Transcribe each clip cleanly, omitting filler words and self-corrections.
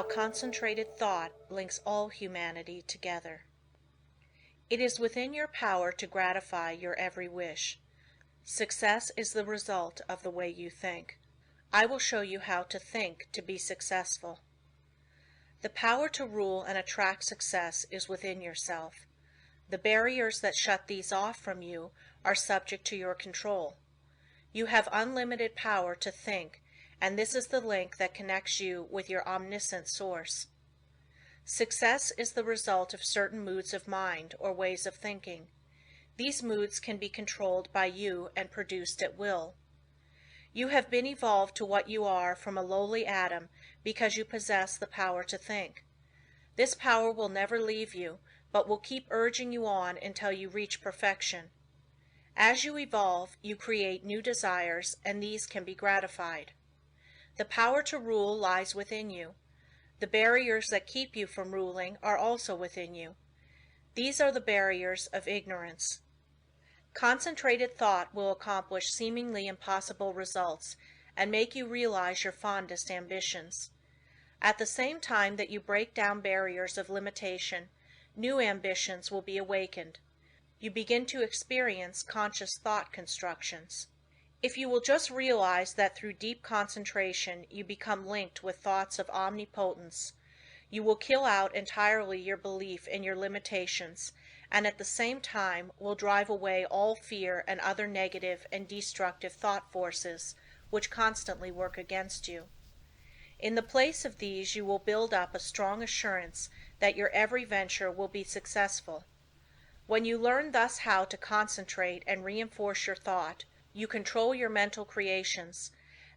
how concentrated thought links all humanity together. It is within your power to gratify your every wish. Success is the result of the way you think. I will show you how to think to be successful. The power to rule and attract success is within yourself. The barriers that shut these off from you are subject to your control. You have unlimited power to think, and this is the link that connects you with your omniscient source. Success is the result of certain moods of mind or ways of thinking. These moods can be controlled by you and produced at will. You have been evolved to what you are from a lowly atom because you possess the power to think. This power will never leave you, but will keep urging you on until you reach perfection. As you evolve, you create new desires, and these can be gratified. The power to rule lies within you. The barriers that keep you from ruling are also within you. These are the barriers of ignorance. Concentrated thought will accomplish seemingly impossible results and make you realize your fondest ambitions. At the same time that you break down barriers of limitation, new ambitions will be awakened. You begin to experience conscious thought constructions. If you will just realize that through deep concentration you become linked with thoughts of omnipotence, you will kill out entirely your belief in your limitations, and at the same time will drive away all fear and other negative and destructive thought forces which constantly work against you. In the place of these you will build up a strong assurance that your every venture will be successful. When you learn thus how to concentrate and reinforce your thought, you control your mental creations.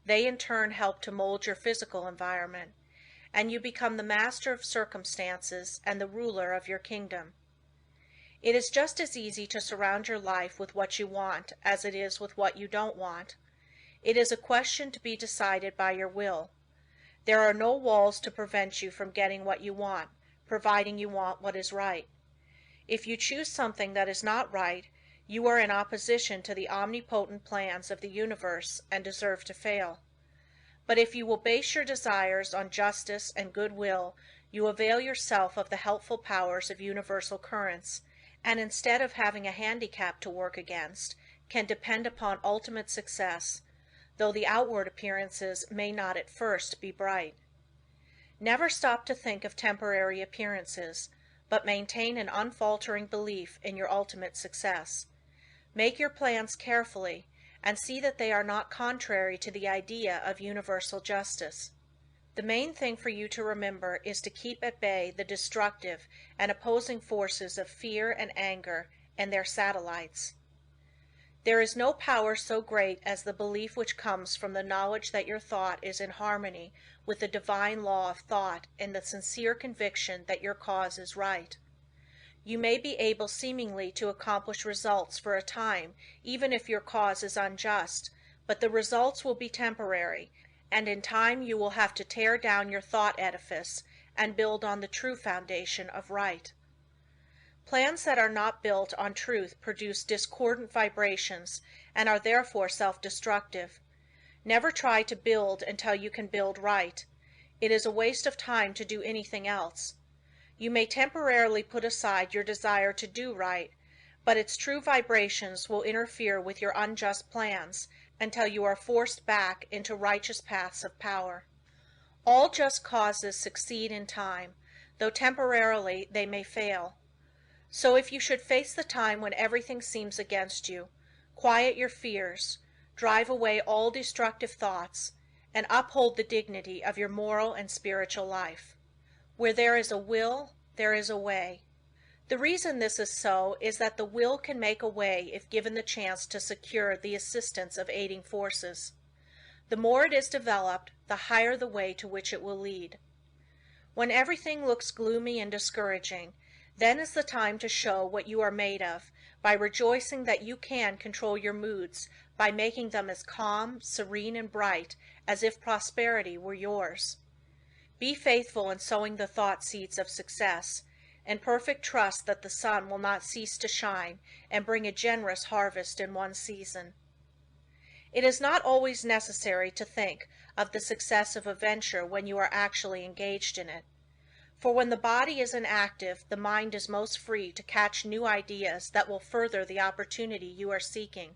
They in turn help to mold your physical environment, and you become the master of circumstances and the ruler of your kingdom. It is just as easy to surround your life with what you want as it is with what you don't want. It is a question to be decided by your will. There are no walls to prevent you from getting what you want, providing you want what is right. If you choose something that is not right, you are in opposition to the omnipotent plans of the universe and deserve to fail. But if you will base your desires on justice and goodwill, you avail yourself of the helpful powers of universal currents, and instead of having a handicap to work against, can depend upon ultimate success, though the outward appearances may not at first be bright. Never stop to think of temporary appearances, but maintain an unfaltering belief in your ultimate success. Make your plans carefully, and see that they are not contrary to the idea of universal justice. The main thing for you to remember is to keep at bay the destructive and opposing forces of fear and anger and their satellites. There is no power so great as the belief which comes from the knowledge that your thought is in harmony with the divine law of thought and the sincere conviction that your cause is right. You may be able seemingly to accomplish results for a time, even if your cause is unjust, but the results will be temporary, and in time you will have to tear down your thought edifice and build on the true foundation of right. Plans that are not built on truth produce discordant vibrations and are therefore self-destructive. Never try to build until you can build right. It is a waste of time to do anything else. You may temporarily put aside your desire to do right, but its true vibrations will interfere with your unjust plans until you are forced back into righteous paths of power. All just causes succeed in time, though temporarily they may fail. So if you should face the time when everything seems against you, quiet your fears, drive away all destructive thoughts, and uphold the dignity of your moral and spiritual life. Where there is a will, there is a way. The reason this is so is that the will can make a way if given the chance to secure the assistance of aiding forces. The more it is developed, the higher the way to which it will lead. When everything looks gloomy and discouraging, then is the time to show what you are made of, by rejoicing that you can control your moods by making them as calm, serene, and bright as if prosperity were yours. Be faithful in sowing the thought seeds of success, and perfect trust that the sun will not cease to shine and bring a generous harvest in one season. It is not always necessary to think of the success of a venture when you are actually engaged in it. For when the body is inactive, the mind is most free to catch new ideas that will further the opportunity you are seeking.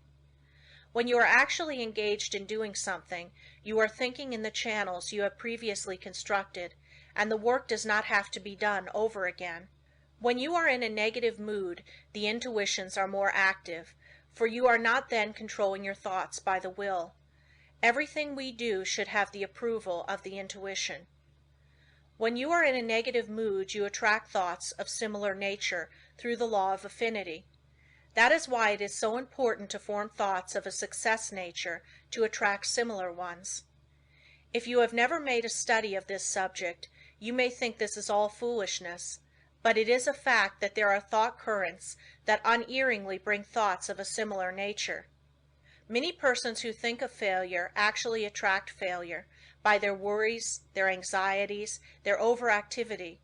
When you are actually engaged in doing something, you are thinking in the channels you have previously constructed, and the work does not have to be done over again. When you are in a negative mood, the intuitions are more active, for you are not then controlling your thoughts by the will. Everything we do should have the approval of the intuition. When you are in a negative mood, you attract thoughts of similar nature through the law of affinity. That is why it is so important to form thoughts of a success nature to attract similar ones. If you have never made a study of this subject, you may think this is all foolishness, but it is a fact that there are thought currents that unerringly bring thoughts of a similar nature. Many persons who think of failure actually attract failure by their worries, their anxieties, their overactivity.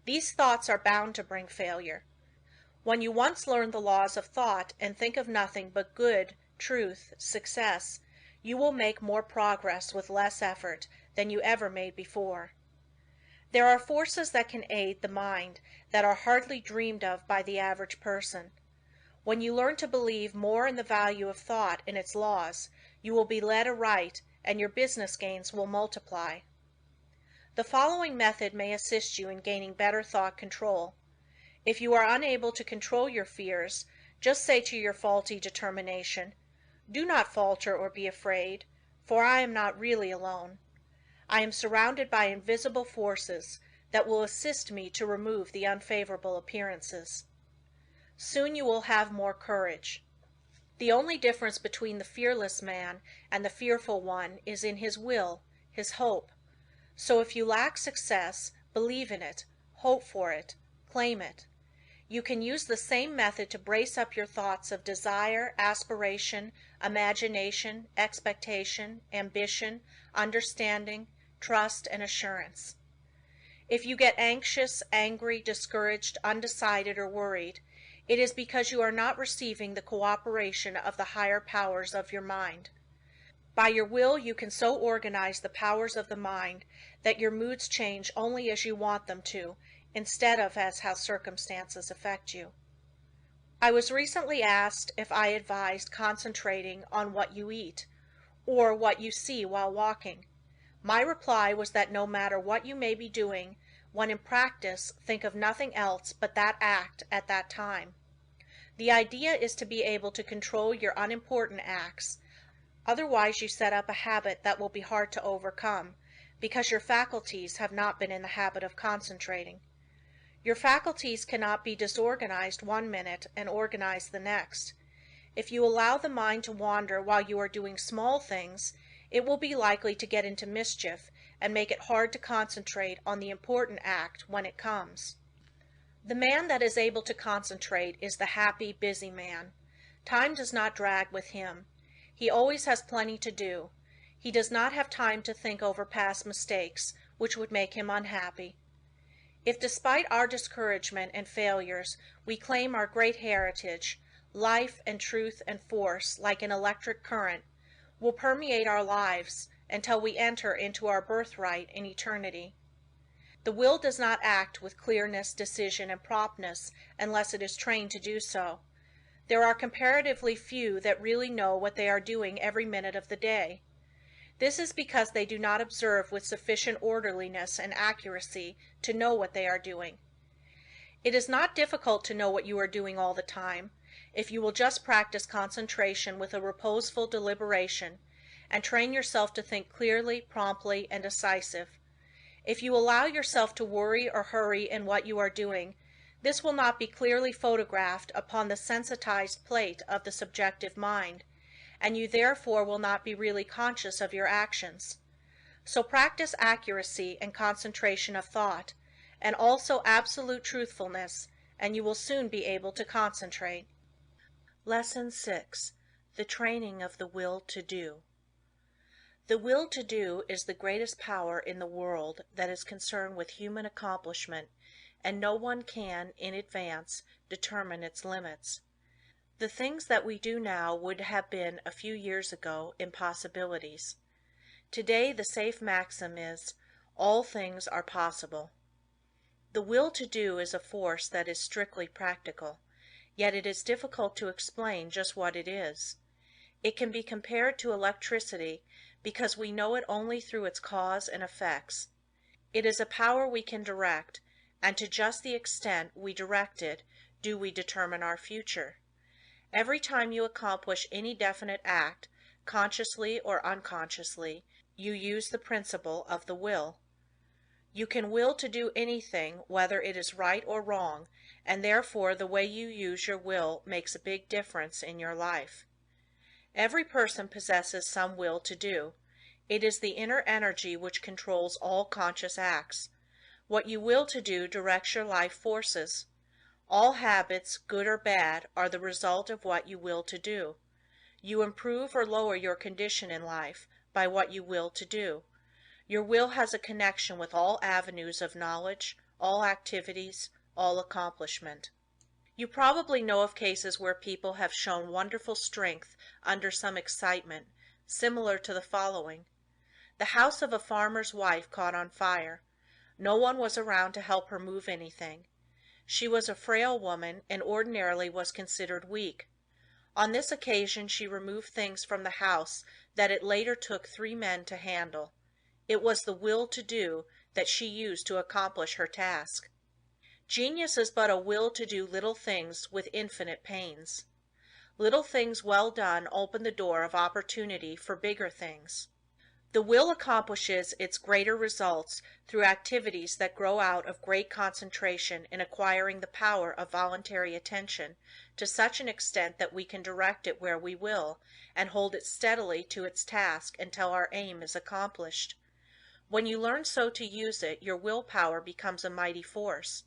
These thoughts are bound to bring failure. When you once learn the laws of thought and think of nothing but good, truth, success, you will make more progress with less effort than you ever made before. There are forces that can aid the mind that are hardly dreamed of by the average person. When you learn to believe more in the value of thought and its laws, you will be led aright and your business gains will multiply. The following method may assist you in gaining better thought control. If you are unable to control your fears, just say to your faulty determination, "Do not falter or be afraid, for I am not really alone. I am surrounded by invisible forces that will assist me to remove the unfavorable appearances." Soon you will have more courage. The only difference between the fearless man and the fearful one is in his will, his hope. So if you lack success, believe in it, hope for it, claim it. You can use the same method to brace up your thoughts of desire, aspiration, imagination, expectation, ambition, understanding, trust, and assurance. If you get anxious, angry, discouraged, undecided, or worried, it is because you are not receiving the cooperation of the higher powers of your mind. By your will you can so organize the powers of the mind that your moods change only as you want them to, instead of as how circumstances affect you. I was recently asked if I advised concentrating on what you eat, or what you see while walking. My reply was that no matter what you may be doing, when in practice, think of nothing else but that act at that time. The idea is to be able to control your unimportant acts, otherwise you set up a habit that will be hard to overcome, because your faculties have not been in the habit of concentrating. Your faculties cannot be disorganized one minute and organized the next. If you allow the mind to wander while you are doing small things, it will be likely to get into mischief and make it hard to concentrate on the important act when it comes. The man that is able to concentrate is the happy, busy man. Time does not drag with him. He always has plenty to do. He does not have time to think over past mistakes, which would make him unhappy. If despite our discouragement and failures we claim our great heritage, life and truth and force, like an electric current, will permeate our lives until we enter into our birthright in eternity. The will does not act with clearness, decision, and promptness unless it is trained to do so. There are comparatively few that really know what they are doing every minute of the day. This is because they do not observe with sufficient orderliness and accuracy to know what they are doing. It is not difficult to know what you are doing all the time, if you will just practice concentration with a reposeful deliberation, and train yourself to think clearly, promptly, and decisive. If you allow yourself to worry or hurry in what you are doing, this will not be clearly photographed upon the sensitized plate of the subjective mind, and you therefore will not be really conscious of your actions. So practice accuracy and concentration of thought, and also absolute truthfulness, and you will soon be able to concentrate. Lesson 6. The Training of the Will to Do. The will to do is the greatest power in the world that is concerned with human accomplishment, and no one can, in advance, determine its limits. The things that we do now would have been a few years ago impossibilities. Today the safe maxim is, all things are possible. The will to do is a force that is strictly practical, yet it is difficult to explain just what it is. It can be compared to electricity because we know it only through its cause and effects. It is a power we can direct, and to just the extent we direct it do we determine our future. Every time you accomplish any definite act, consciously or unconsciously, you use the principle of the will. You can will to do anything whether it is right or wrong, and therefore the way you use your will makes a big difference in your life. Every person possesses some will to do. It is the inner energy which controls all conscious acts. What you will to do directs your life forces. All habits, good or bad, are the result of what you will to do. You improve or lower your condition in life by what you will to do. Your will has a connection with all avenues of knowledge, all activities, all accomplishment. You probably know of cases where people have shown wonderful strength under some excitement, similar to the following. The house of a farmer's wife caught on fire. No one was around to help her move anything. She was a frail woman and ordinarily was considered weak. On this occasion she removed things from the house that it later took 3 men to handle. It was the will to do that she used to accomplish her task. Genius is but a will to do little things with infinite pains. Little things well done open the door of opportunity for bigger things. The will accomplishes its greater results through activities that grow out of great concentration in acquiring the power of voluntary attention to such an extent that we can direct it where we will, and hold it steadily to its task until our aim is accomplished. When you learn so to use it, your willpower becomes a mighty force.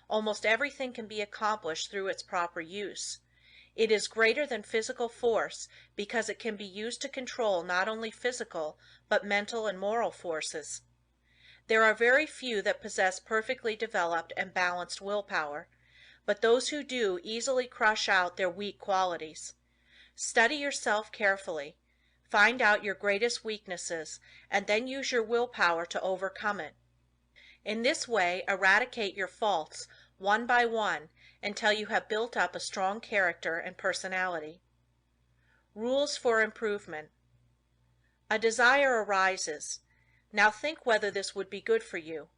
Almost everything can be accomplished through its proper use. It is greater than physical force because it can be used to control not only physical but mental and moral forces. There are very few that possess perfectly developed and balanced willpower, but those who do easily crush out their weak qualities. Study yourself carefully. Find out your greatest weaknesses and then use your willpower to overcome it. In this way eradicate your faults one by one until you have built up a strong character and personality. Rules for improvement. A desire arises. Now think whether this would be good for you.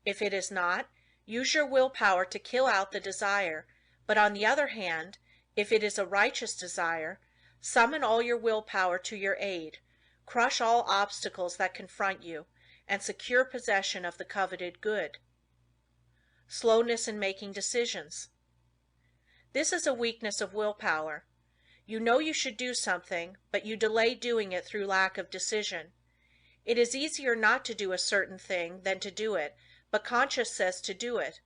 If it is not, use your willpower to kill out the desire, but on the other hand, if it is a righteous desire, summon all your willpower to your aid, crush all obstacles that confront you, and secure possession of the coveted good. Slowness in making decisions. This is a weakness of willpower. You know you should do something, but you delay doing it through lack of decision. It is easier not to do a certain thing than to do it, but conscience says to do it.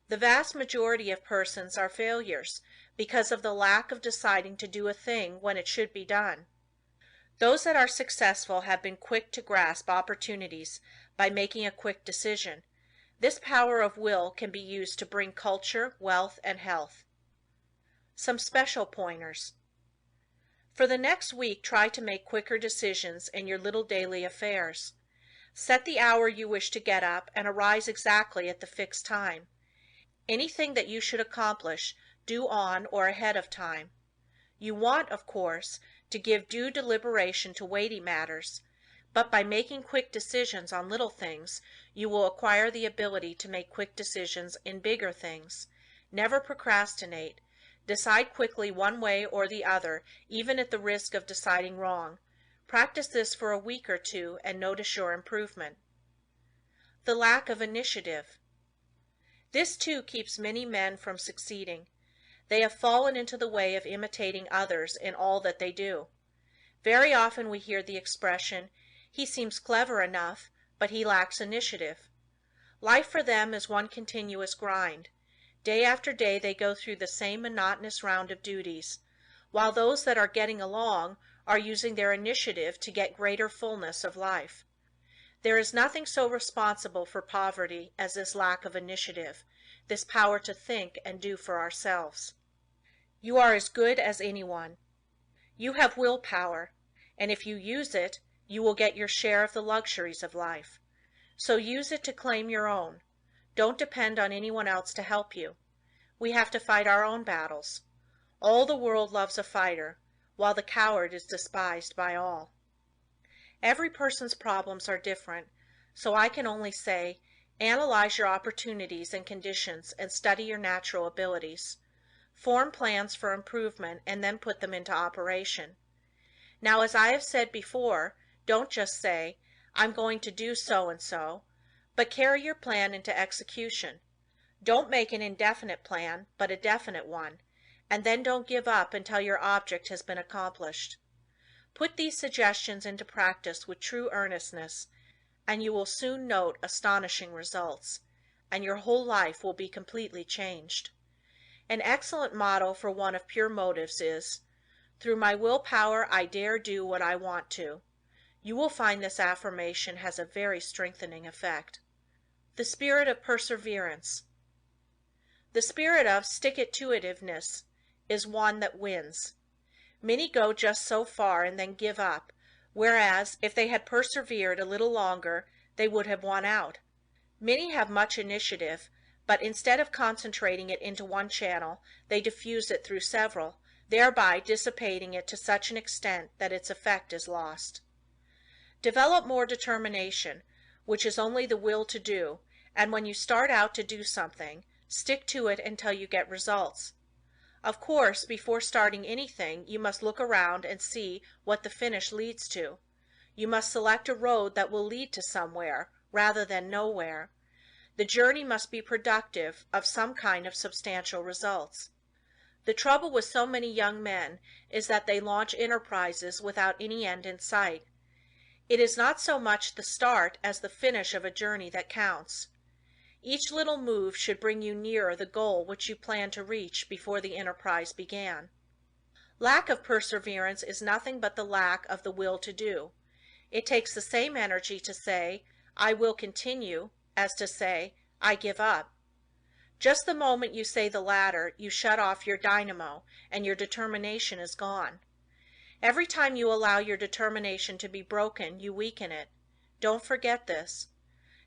The vast majority of persons are failures because of the lack of deciding to do a thing when it should be done. Those that are successful have been quick to grasp opportunities by making a quick decision. This power of will can be used to bring culture, wealth, and health. Some special pointers. For the next week, try to make quicker decisions in your little daily affairs. Set the hour you wish to get up and arise exactly at the fixed time. Anything that you should accomplish, do on or ahead of time. You want, of course, to give due deliberation to weighty matters, but by making quick decisions on little things, you will acquire the ability to make quick decisions in bigger things. Never procrastinate. Decide quickly one way or the other, even at the risk of deciding wrong. Practice this for a week or two and notice your improvement. The lack of initiative. This too keeps many men from succeeding. They have fallen into the way of imitating others in all that they do. Very often we hear the expression, "He seems clever enough, but he lacks initiative." Life for them is one continuous grind. Day after day they go through the same monotonous round of duties, while those that are getting along are using their initiative to get greater fullness of life. There is nothing so responsible for poverty as this lack of initiative, this power to think and do for ourselves. You are as good as anyone. You have willpower, and if you use it, you will get your share of the luxuries of life. So use it to claim your own. Don't depend on anyone else to help you. We have to fight our own battles. All the world loves a fighter, while the coward is despised by all. Every person's problems are different, so I can only say, analyze your opportunities and conditions and study your natural abilities. Form plans for improvement and then put them into operation. Now, as I have said before, don't just say, I'm going to do so and so, but carry your plan into execution. Don't make an indefinite plan, but a definite one, and then don't give up until your object has been accomplished. Put these suggestions into practice with true earnestness, and you will soon note astonishing results, and your whole life will be completely changed. An excellent motto for one of pure motives is, "Through my willpower I dare do what I want to." You will find this affirmation has a very strengthening effect. The spirit of perseverance. The spirit of stick-it-to-itiveness is one that wins. Many go just so far and then give up, whereas if they had persevered a little longer they would have won out. Many have much initiative, but instead of concentrating it into one channel, they diffuse it through several, thereby dissipating it to such an extent that its effect is lost. Develop more determination, which is only the will to do, and when you start out to do something, stick to it until you get results. Of course, before starting anything, you must look around and see what the finish leads to. You must select a road that will lead to somewhere, rather than nowhere. The journey must be productive of some kind of substantial results. The trouble with so many young men is that they launch enterprises without any end in sight. It is not so much the start as the finish of a journey that counts. Each little move should bring you nearer the goal which you planned to reach before the enterprise began. Lack of perseverance is nothing but the lack of the will to do. It takes the same energy to say, "I will continue," as to say, "I give up." Just the moment you say the latter, you shut off your dynamo, and your determination is gone. Every time you allow your determination to be broken, you weaken it. Don't forget this.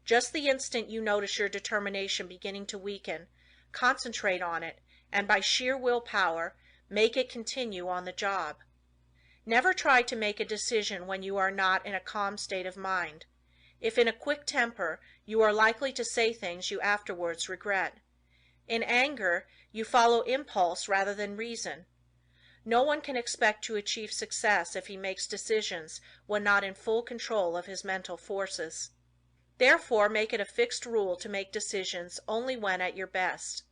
Just the instant you notice your determination beginning to weaken, concentrate on it, and by sheer willpower, make it continue on the job. Never try to make a decision when you are not in a calm state of mind. If in a quick temper, you are likely to say things you afterwards regret. In anger, you follow impulse rather than reason. No one can expect to achieve success if he makes decisions when not in full control of his mental forces. Therefore, make it a fixed rule to make decisions only when at your best.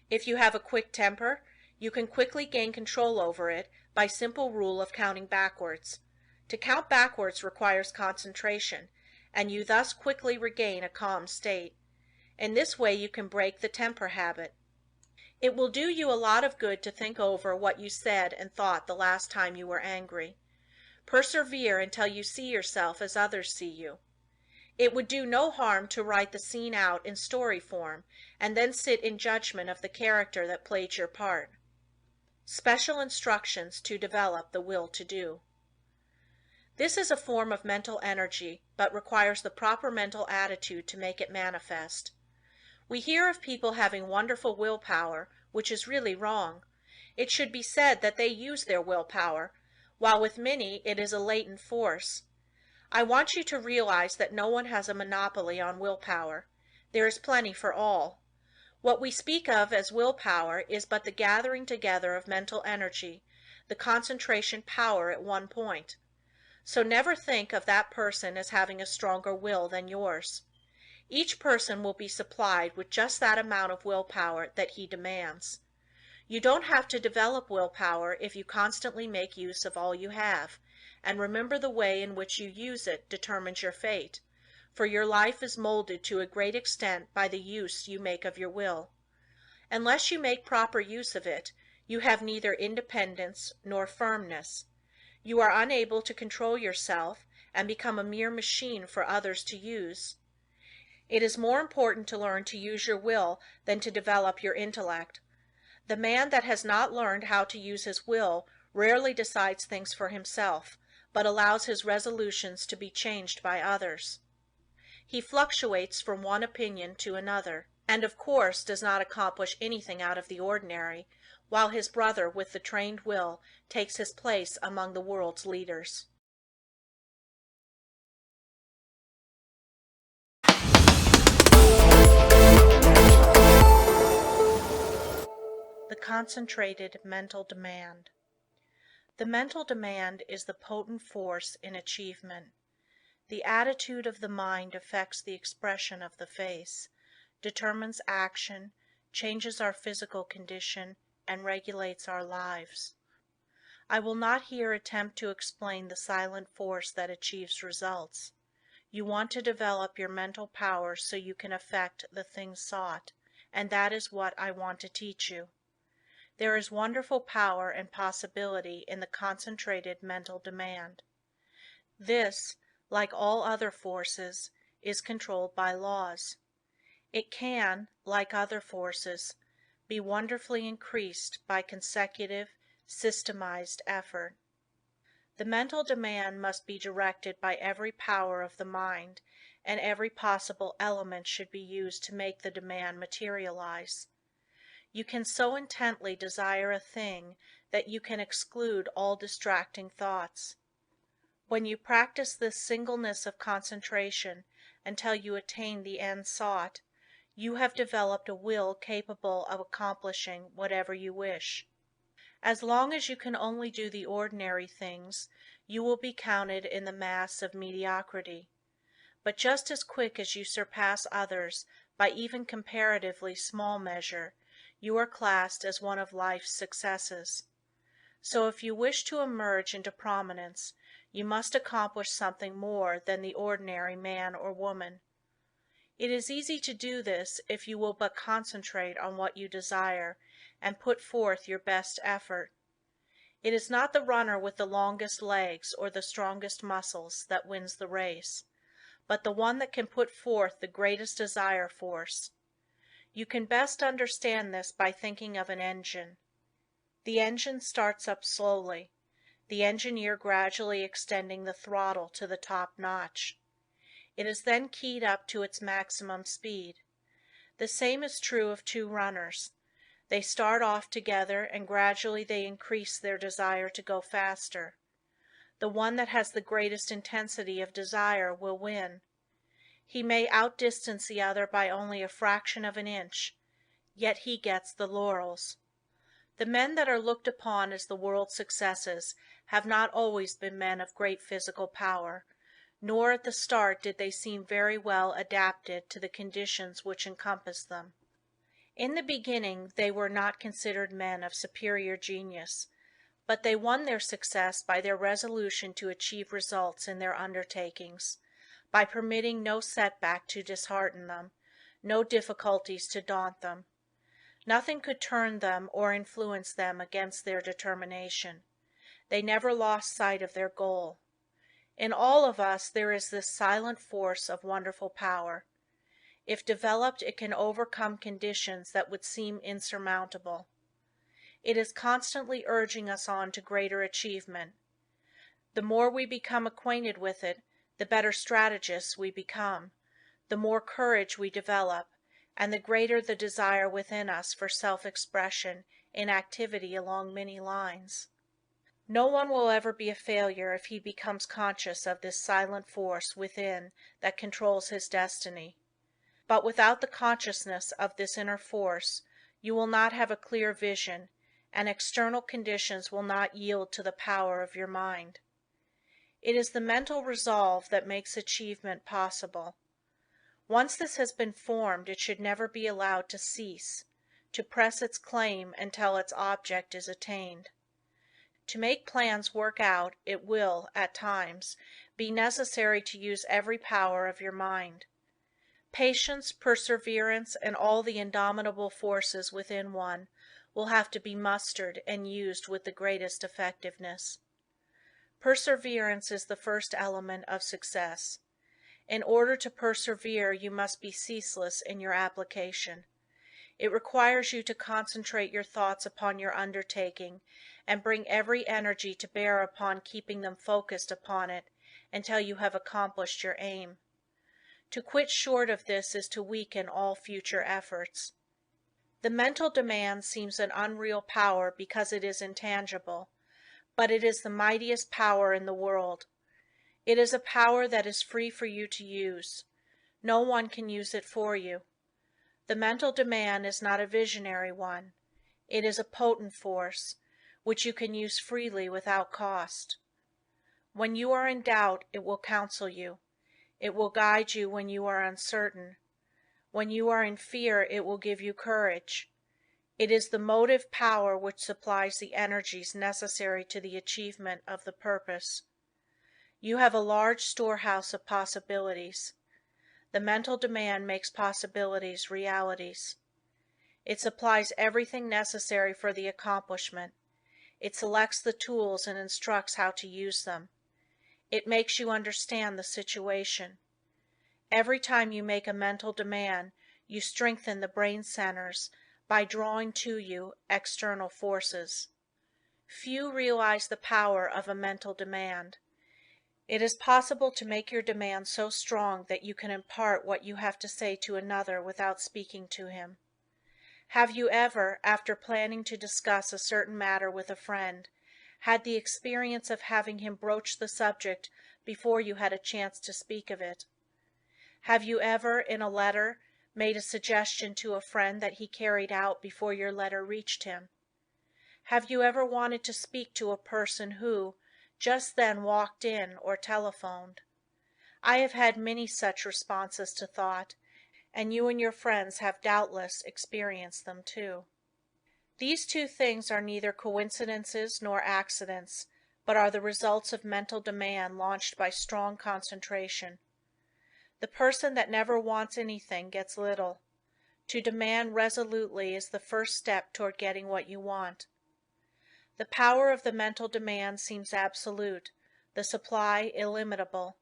If you have a quick temper, you can quickly gain control over it by simple rule of counting backwards. To count backwards requires concentration, and you thus quickly regain a calm state. In this way you can break the temper habit. It will do you a lot of good to think over what you said and thought the last time you were angry. Persevere until you see yourself as others see you. It would do no harm to write the scene out in story form, and then sit in judgment of the character that played your part. Special instructions to develop the will to do. This is a form of mental energy, but requires the proper mental attitude to make it manifest. We hear of people having wonderful willpower, which is really wrong. It should be said that they use their willpower, while with many it is a latent force. I want you to realize that no one has a monopoly on willpower. There is plenty for all. What we speak of as willpower is but the gathering together of mental energy, the concentration power at one point. So never think of that person as having a stronger will than yours. Each person will be supplied with just that amount of willpower that he demands. You don't have to develop willpower if you constantly make use of all you have, and remember the way in which you use it determines your fate, for your life is molded to a great extent by the use you make of your will. Unless you make proper use of it, you have neither independence nor firmness. You are unable to control yourself and become a mere machine for others to use. It is more important to learn to use your will than to develop your intellect. The man that has not learned how to use his will rarely decides things for himself, but allows his resolutions to be changed by others. He fluctuates from one opinion to another, and of course does not accomplish anything out of the ordinary, while his brother with the trained will takes his place among the world's leaders. The concentrated mental demand. The mental demand is the potent force in achievement. The attitude of the mind affects the expression of the face, determines action, changes our physical condition, and regulates our lives. I will not here attempt to explain the silent force that achieves results. You want to develop your mental power so you can effect the thing sought, and that is what I want to teach you. There is wonderful power and possibility in the concentrated mental demand. This, like all other forces, is controlled by laws. It can, like other forces, be wonderfully increased by consecutive, systemized effort. The mental demand must be directed by every power of the mind, and every possible element should be used to make the demand materialize. You can so intently desire a thing that you can exclude all distracting thoughts. When you practice this singleness of concentration until you attain the end sought, you have developed a will capable of accomplishing whatever you wish. As long as you can only do the ordinary things, you will be counted in the mass of mediocrity. But just as quick as you surpass others by even comparatively small measure, you are classed as one of life's successes. So if you wish to emerge into prominence, you must accomplish something more than the ordinary man or woman. It is easy to do this if you will but concentrate on what you desire, and put forth your best effort. It is not the runner with the longest legs or the strongest muscles that wins the race, but the one that can put forth the greatest desire force. You can best understand this by thinking of an engine. The engine starts up slowly, the engineer gradually extending the throttle to the top notch. It is then keyed up to its maximum speed. The same is true of two runners. They start off together and gradually they increase their desire to go faster. The one that has the greatest intensity of desire will win. He may outdistance the other by only a fraction of an inch, yet he gets the laurels. The men that are looked upon as the world's successes have not always been men of great physical power, nor at the start did they seem very well adapted to the conditions which encompassed them. In the beginning they were not considered men of superior genius, but they won their success by their resolution to achieve results in their undertakings, by permitting no setback to dishearten them, no difficulties to daunt them. Nothing could turn them or influence them against their determination. They never lost sight of their goal. In all of us there is this silent force of wonderful power. If developed, it can overcome conditions that would seem insurmountable. It is constantly urging us on to greater achievement. The more we become acquainted with it, the better strategists we become, the more courage we develop, and the greater the desire within us for self-expression in activity along many lines. No one will ever be a failure if he becomes conscious of this silent force within that controls his destiny. But without the consciousness of this inner force, you will not have a clear vision, and external conditions will not yield to the power of your mind. It is the mental resolve that makes achievement possible. Once this has been formed, it should never be allowed to cease, to press its claim until its object is attained. To make plans work out, it will, at times, be necessary to use every power of your mind. Patience, perseverance, and all the indomitable forces within one will have to be mustered and used with the greatest effectiveness. Perseverance is the first element of success. In order to persevere, you must be ceaseless in your application. It requires you to concentrate your thoughts upon your undertaking and bring every energy to bear upon keeping them focused upon it until you have accomplished your aim. To quit short of this is to weaken all future efforts. The mental demand seems an unreal power because it is intangible, but it is the mightiest power in the world. It is a power that is free for you to use. No one can use it for you. The mental demand is not a visionary one. It is a potent force, which you can use freely without cost. When you are in doubt, it will counsel you. It will guide you when you are uncertain. When you are in fear, it will give you courage. It is the motive power which supplies the energies necessary to the achievement of the purpose. You have a large storehouse of possibilities. The mental demand makes possibilities realities. It supplies everything necessary for the accomplishment. It selects the tools and instructs how to use them. It makes you understand the situation. Every time you make a mental demand, you strengthen the brain centers by drawing to you external forces. Few realize the power of a mental demand. It is possible to make your demand so strong that you can impart what you have to say to another without speaking to him. Have you ever, after planning to discuss a certain matter with a friend, had the experience of having him broach the subject before you had a chance to speak of it? Have you ever, in a letter, made a suggestion to a friend that he carried out before your letter reached him? Have you ever wanted to speak to a person who, just then walked in or telephoned? I have had many such responses to thought, and you and your friends have doubtless experienced them too. These two things are neither coincidences nor accidents, but are the results of mental demand launched by strong concentration. The person that never wants anything gets little. To demand resolutely is the first step toward getting what you want. The power of the mental demand seems absolute, the supply illimitable.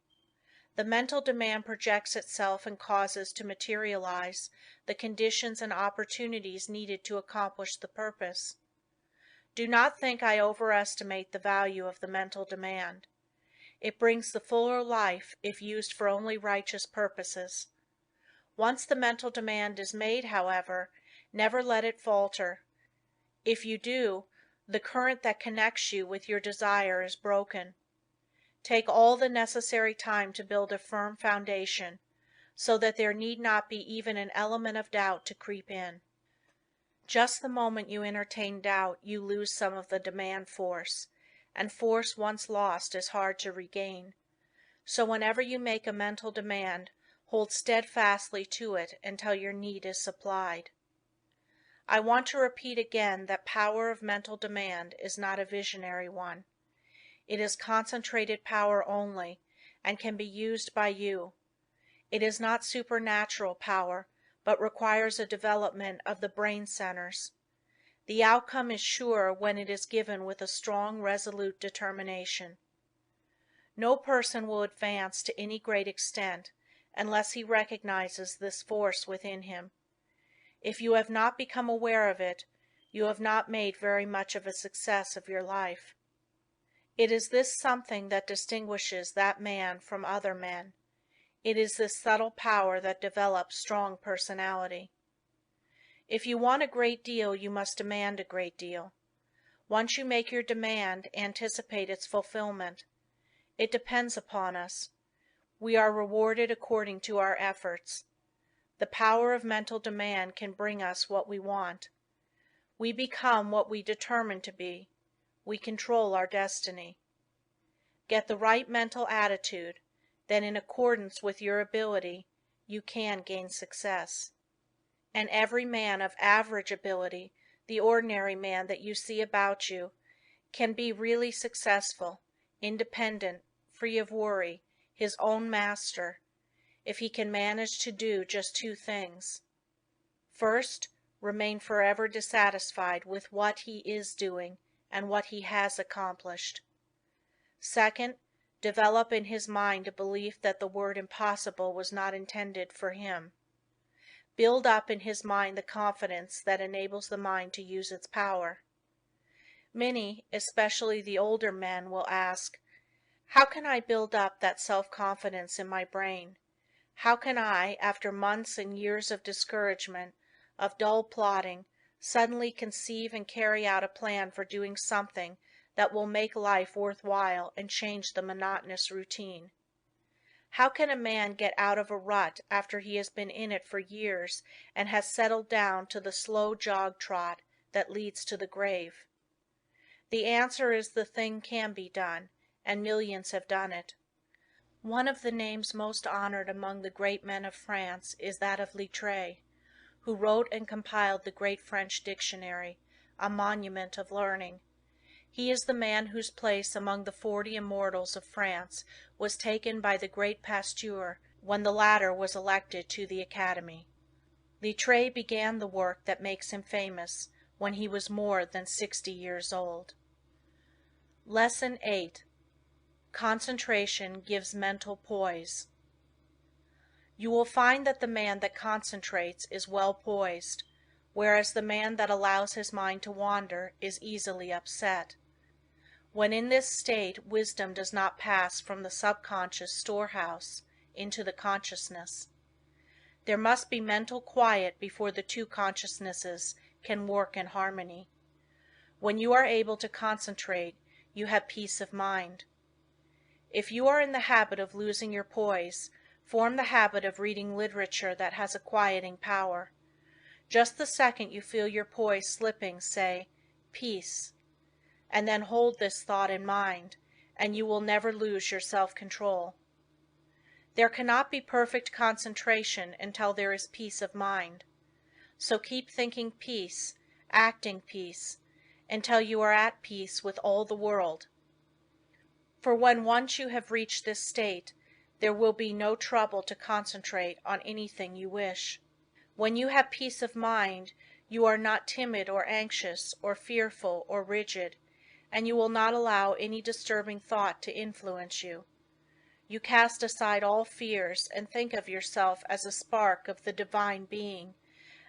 The mental demand projects itself and causes to materialize the conditions and opportunities needed to accomplish the purpose. Do not think I overestimate the value of the mental demand. It brings the fuller life if used for only righteous purposes. Once the mental demand is made, however, never let it falter. If you do, the current that connects you with your desire is broken. Take all the necessary time to build a firm foundation, so that there need not be even an element of doubt to creep in. Just the moment you entertain doubt, you lose some of the demand force, and force once lost is hard to regain. So whenever you make a mental demand, hold steadfastly to it until your need is supplied. I want to repeat again that power of mental demand is not a visionary one. It is concentrated power only, and can be used by you. It is not supernatural power, but requires a development of the brain centers. The outcome is sure when it is given with a strong, resolute determination. No person will advance to any great extent unless he recognizes this force within him. If you have not become aware of it, you have not made very much of a success of your life. It is this something that distinguishes that man from other men. It is this subtle power that develops strong personality. If you want a great deal, you must demand a great deal. Once you make your demand, anticipate its fulfillment. It depends upon us. We are rewarded according to our efforts. The power of mental demand can bring us what we want. We become what we determine to be. We control our destiny. Get the right mental attitude, then in accordance with your ability, you can gain success. And every man of average ability, the ordinary man that you see about you, can be really successful, independent, free of worry, his own master, if he can manage to do just two things. First, remain forever dissatisfied with what he is doing and what he has accomplished. Second, develop in his mind a belief that the word impossible was not intended for him. build up in his mind the confidence that enables the mind to use its power. Many, especially the older men, will ask, "How can I build up that self-confidence in my brain? How can I, after months and years of discouragement, of dull plodding, suddenly conceive and carry out a plan for doing something that will make life worth while and change the monotonous routine? How can a man get out of a rut after he has been in it for years and has settled down to the slow jog trot that leads to the grave?" The answer is the thing can be done, and millions have done it. One of the names most honored among the great men of France is that of Littre, who wrote and compiled the great French dictionary, a monument of learning. He is the man whose place among the 40 immortals of France was taken by the great Pasteur when the latter was elected to the Academy. Littre began the work that makes him famous when he was more than 60 years old. Lesson 8. Concentration gives mental poise. You will find that the man that concentrates is well poised, whereas the man that allows his mind to wander is easily upset. When in this state wisdom does not pass from the subconscious storehouse into the consciousness. There must be mental quiet before the two consciousnesses can work in harmony. When you are able to concentrate, you have peace of mind. If you are in the habit of losing your poise, form the habit of reading literature that has a quieting power. Just the second you feel your poise slipping, say, "Peace," and then hold this thought in mind, and you will never lose your self-control. There cannot be perfect concentration until there is peace of mind. So keep thinking peace, acting peace, until you are at peace with all the world. For when once you have reached this state, there will be no trouble to concentrate on anything you wish. When you have peace of mind, you are not timid or anxious or fearful or rigid, and you will not allow any disturbing thought to influence you. You cast aside all fears and think of yourself as a spark of the Divine Being,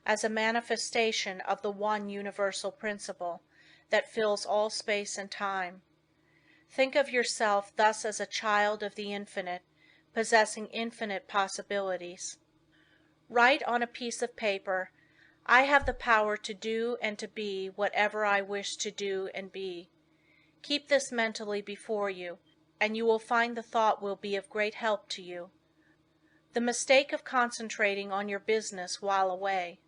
as a manifestation of the one universal principle that fills all space and time. Think of yourself thus as a child of the Infinite, possessing infinite possibilities. Write on a piece of paper, "I have the power to do and to be whatever I wish to do and be." Keep this mentally before you, and you will find the thought will be of great help to you. The mistake of concentrating on your business while away.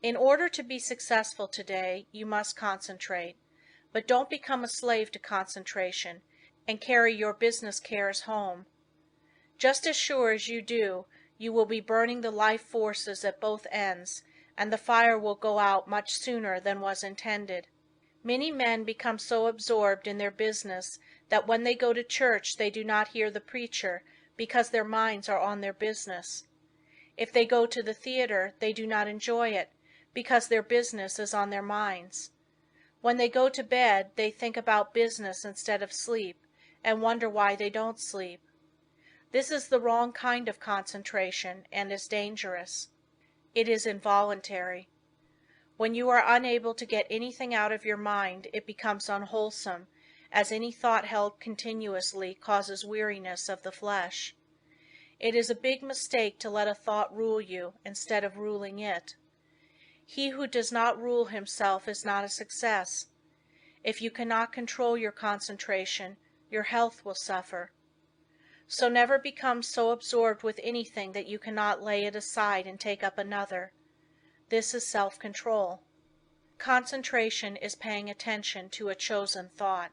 In order to be successful today, you must concentrate, but don't become a slave to concentration and carry your business cares home. Just as sure as you do, you will be burning the life forces at both ends, and the fire will go out much sooner than was intended. Many men become so absorbed in their business that when they go to church they do not hear the preacher because their minds are on their business. If they go to the theater they do not enjoy it because their business is on their minds. When they go to bed they think about business instead of sleep, and wonder why they don't sleep. This is the wrong kind of concentration and is dangerous. It is involuntary. When you are unable to get anything out of your mind it becomes unwholesome, as any thought held continuously causes weariness of the flesh. It is a big mistake to let a thought rule you instead of ruling it. He who does not rule himself is not a success. If you cannot control your concentration, your health will suffer. So never become so absorbed with anything that you cannot lay it aside and take up another. This is self-control. Concentration is paying attention to a chosen thought.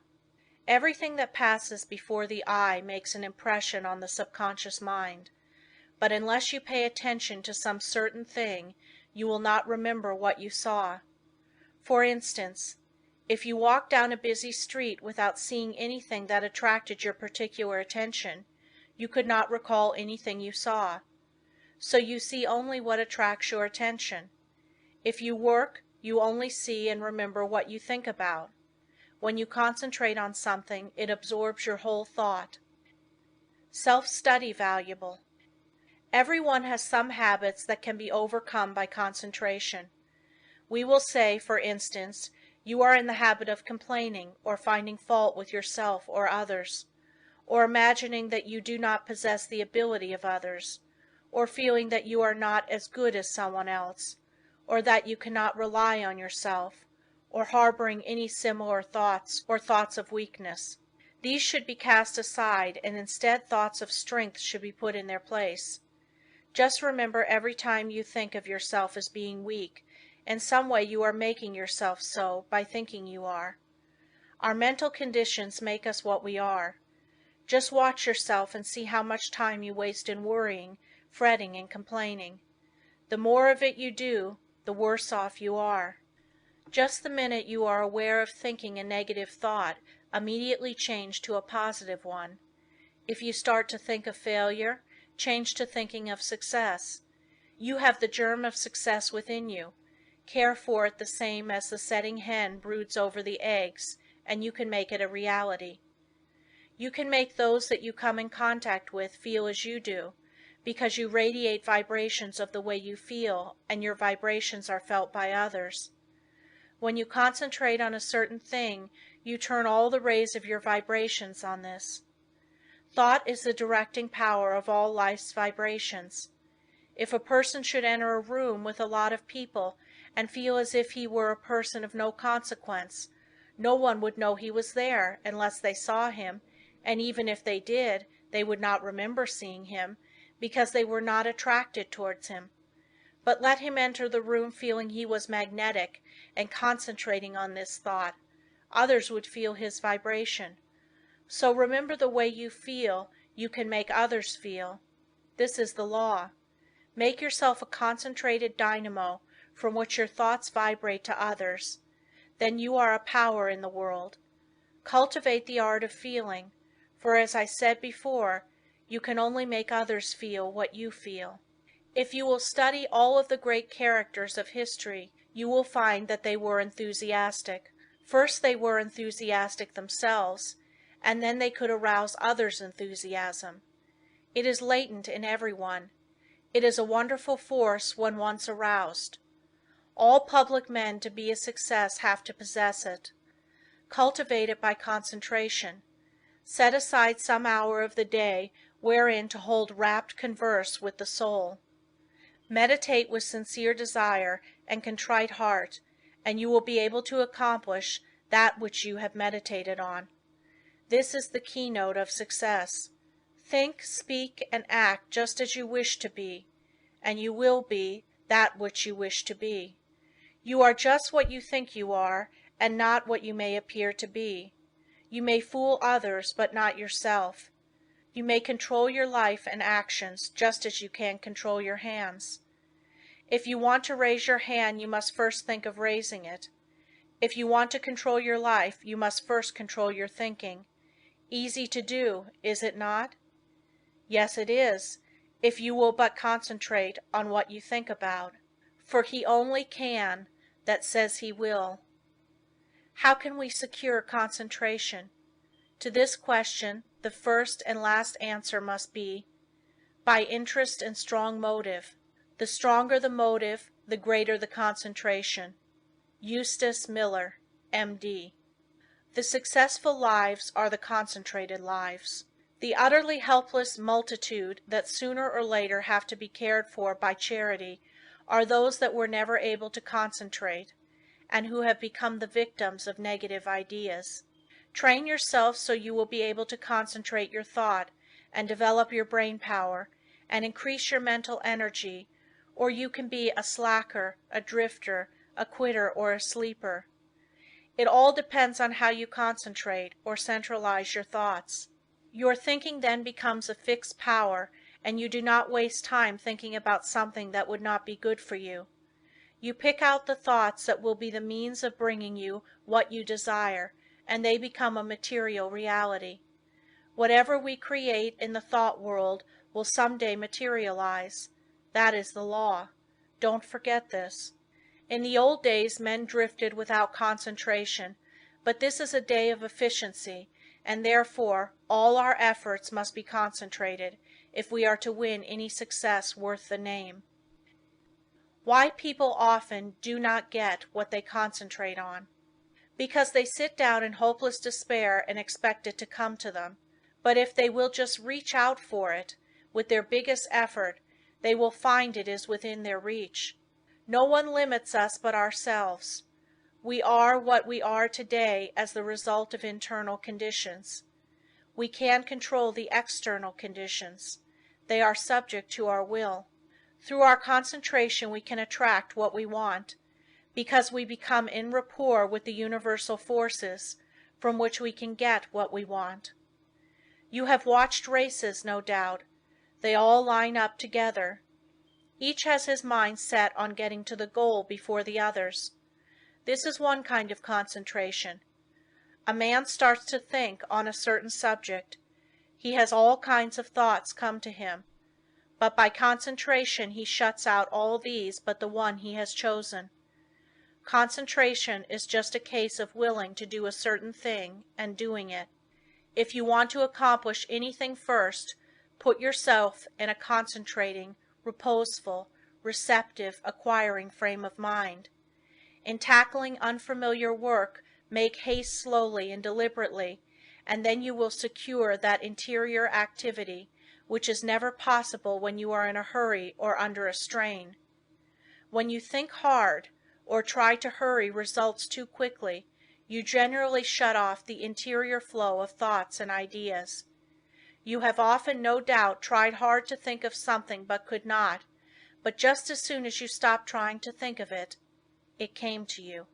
Everything that passes before the eye makes an impression on the subconscious mind, but unless you pay attention to some certain thing, you will not remember what you saw. For instance, if you walk down a busy street without seeing anything that attracted your particular attention, you could not recall anything you saw. So you see only what attracts your attention. If you work, you only see and remember what you think about. When you concentrate on something, it absorbs your whole thought. Self-study valuable. Everyone has some habits that can be overcome by concentration. We will say, for instance, you are in the habit of complaining or finding fault with yourself or others, or imagining that you do not possess the ability of others, or feeling that you are not as good as someone else, or that you cannot rely on yourself, or harboring any similar thoughts or thoughts of weakness. These should be cast aside, and instead thoughts of strength should be put in their place. Just remember, every time you think of yourself as being weak, in some way you are making yourself so by thinking you are. Our mental conditions make us what we are. Just watch yourself and see how much time you waste in worrying, fretting, and complaining. The more of it you do, the worse off you are. Just the minute you are aware of thinking a negative thought, immediately change to a positive one. If you start to think of failure, change to thinking of success. You have the germ of success within you. Care for it the same as the setting hen broods over the eggs, and you can make it a reality. You can make those that you come in contact with feel as you do, because you radiate vibrations of the way you feel, and your vibrations are felt by others. When you concentrate on a certain thing, you turn all the rays of your vibrations on this. Thought is the directing power of all life's vibrations. If a person should enter a room with a lot of people and feel as if he were a person of no consequence, no one would know he was there unless they saw him, and even if they did, they would not remember seeing him, because they were not attracted towards him. But let him enter the room feeling he was magnetic and concentrating on this thought, others would feel his vibration. So remember, the way you feel, you can make others feel. This is the law. Make yourself a concentrated dynamo from which your thoughts vibrate to others. Then you are a power in the world. Cultivate the art of feeling, for as I said before, you can only make others feel what you feel. If you will study all of the great characters of history, you will find that they were enthusiastic. First they were enthusiastic themselves, and then they could arouse others' enthusiasm. It is latent in everyone. It is a wonderful force when once aroused. All public men to be a success have to possess it. Cultivate it by concentration. Set aside some hour of the day wherein to hold rapt converse with the soul. Meditate with sincere desire and contrite heart, and you will be able to accomplish that which you have meditated on. This is the keynote of success. Think, speak, and act just as you wish to be, and you will be that which you wish to be. You are just what you think you are, and not what you may appear to be. You may fool others, but not yourself. You may control your life and actions just as you can control your hands. If you want to raise your hand, you must first think of raising it. If you want to control your life, you must first control your thinking. Easy to do, is it not? Yes, it is, if you will but concentrate on what you think about. For he only can that says he will. How can we secure concentration? To this question, the first and last answer must be, by interest and strong motive. The stronger the motive, the greater the concentration. Eustace Miller, M.D. The successful lives are the concentrated lives. The utterly helpless multitude that sooner or later have to be cared for by charity are those that were never able to concentrate, and who have become the victims of negative ideas. Train yourself so you will be able to concentrate your thought and develop your brain power and increase your mental energy, or you can be a slacker, a drifter, a quitter, or a sleeper. It all depends on how you concentrate or centralize your thoughts. Your thinking then becomes a fixed power, and you do not waste time thinking about something that would not be good for you. You pick out the thoughts that will be the means of bringing you what you desire, and they become a material reality. Whatever we create in the thought world will someday materialize. That is the law. Don't forget this. In the old days men drifted without concentration, but this is a day of efficiency, and therefore all our efforts must be concentrated if we are to win any success worth the name. Why people often do not get what they concentrate on. Because they sit down in hopeless despair and expect it to come to them. But if they will just reach out for it, with their biggest effort, they will find it is within their reach. No one limits us but ourselves. We are what we are today as the result of internal conditions. We can control the external conditions. They are subject to our will. Through our concentration we can attract what we want, because we become in rapport with the universal forces from which we can get what we want. You have watched races, no doubt. They all line up together. Each has his mind set on getting to the goal before the others. This is one kind of concentration. A man starts to think on a certain subject. He has all kinds of thoughts come to him, but by concentration he shuts out all these but the one he has chosen. Concentration is just a case of willing to do a certain thing and doing it. If you want to accomplish anything first, put yourself in a concentrating, reposeful, receptive, acquiring frame of mind. In tackling unfamiliar work, make haste slowly and deliberately, and then you will secure that interior activity which is never possible when you are in a hurry or under a strain. When you think hard, or try to hurry results too quickly, you generally shut off the interior flow of thoughts and ideas. You have often, no doubt, tried hard to think of something but could not, but just as soon as you stopped trying to think of it, it came to you.